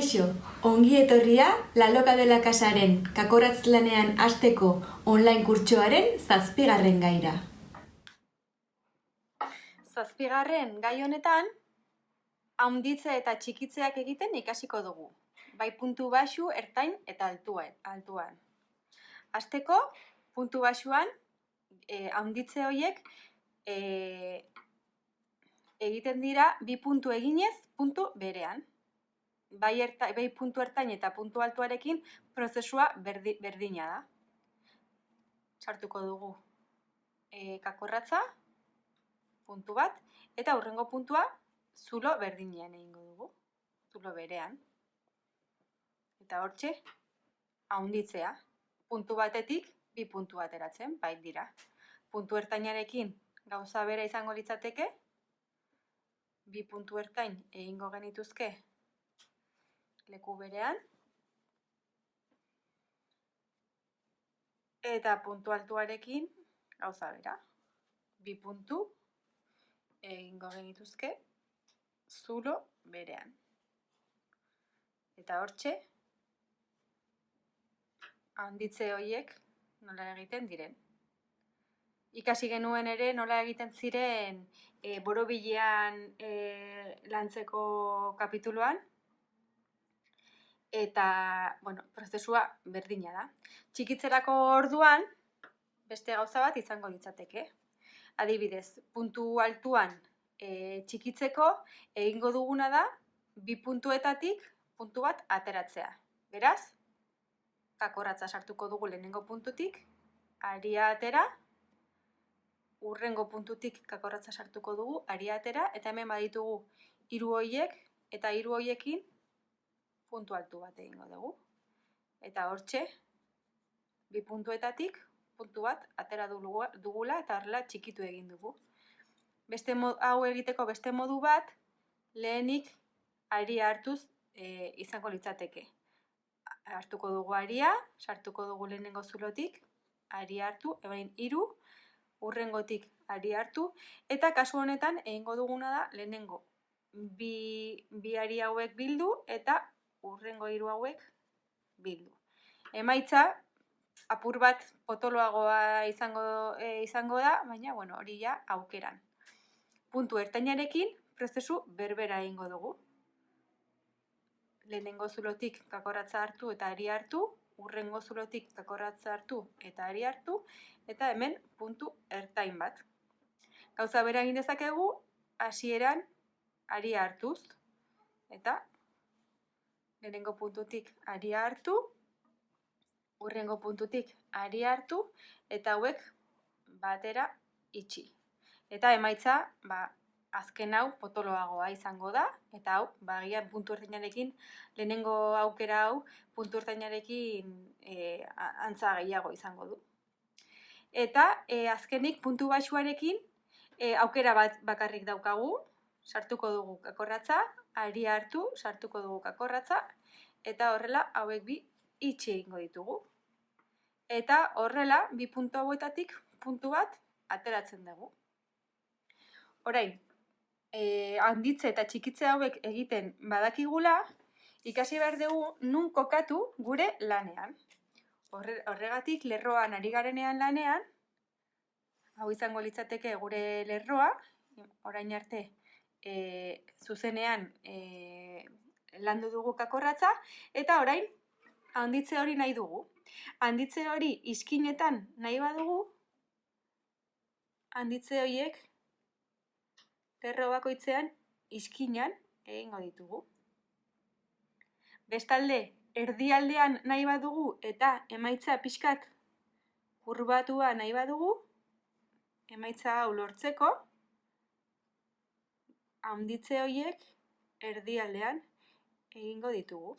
Kaixo, ongi etorria La Loca de la Casaren kakorratz lanean hasteko online kurtsoaren 7. gaira. 7. gai honetan, handitze eta txikitzeak egiten ikasiko dugu. Bai puntu baxu, ertain eta altuan. Hasteko, puntu baxuan, handitze horiek egiten dira bi puntu eginez, puntu berean. Bai puntu ertain eta puntu altuarekin prozesua berdina da. Sartuko dugu kakorratza, puntu bat, eta hurrengo puntua zulo berdinean egingo dugu, zulo berean. Eta hortxe, handitzea, puntu batetik bi puntu ateratzen, bai dira. Puntu ertainarekin gauza bera izango litzateke, bi puntu ertain egingo genituzke leku berean, eta puntu altuarekin gauza bera, bi puntu egingo genituzke zulo berean. Eta hortxe, handitze horiek nola egiten diren. Ikasi genuen ere nola egiten ziren borobilean lantzeko kapituluan, eta, prozesua berdina da. Txikitzerako orduan, beste gauza bat izango litzateke. Adibidez, puntu altuan txikitzeko egingo duguna da, bi puntuetatik puntu bat ateratzea. Beraz, kakorratza sartuko dugu lehenengo puntutik, aria atera, hurrengo puntutik kakorratza sartuko dugu, aria atera, eta hemen baditugu 3 horiek, eta 3 horiekin puntu altu bat egingo dugu. Eta hortxe, bi puntuetatik puntu bat atera dugula eta horrela txikitu egin dugu. Hau egiteko beste modu bat, lehenik aria hartuz izango litzateke. Hartuko dugu aria, sartuko dugu lehenengo zulotik, aria hartu, ebain 3, hurrengotik aria hartu, eta kasu honetan egingo duguna da lehenengo bi aria hauek bildu eta hurrengo 3 hauek bildu. Emaitza, apur bat potoloagoa izango da, baina hori ja aukeran. Puntu ertainarekin prozesu berbera egingo dugu. Lehenengo zulotik kakorratza hartu eta aria hartu, hurrengo zulotik kakorratza hartu eta aria hartu, eta hemen puntu ertain bat. Gauza bera egin dezakegu, hasieran aria hartuz, eta lehenengo puntutik aria hartu, hurrengo puntutik aria hartu, eta hauek batera itxi. Eta emaitza, azken hau potoloagoa izango da, eta hau, agian puntu ertainarekin, lehenengo aukera hau, puntu ertainarekin antza gehiago izango du. Eta azkenik puntu baxuarekin aukera bat bakarrik daukagu, sartuko dugu kakorratza, aria hartu, sartuko dugu kakorratza, eta horrela hauek bi itxi egingo ditugu. Eta horrela, bi puntu hauetatik puntu bat ateratzen dugu. Orain, handitze eta txikitze hauek egiten badakigula, ikasi behar dugu nun kokatu gure lanean. Horregatik, lerroan ari garenean lanean, hau izango litzateke gure lerroa, orain arte zuzenean landu dugu kakorratza, eta orain handitze hori nahi dugu. Handitze hori izkinetan nahi badugu, handitze horiek lerro bakoitzean izkinan egingo ditugu. Bestalde, erdialdean nahi badugu eta emaitza pixkat kurbatua nahi badugu, emaitza hau lortzeko, handitze horiek erdialdean egingo ditugu.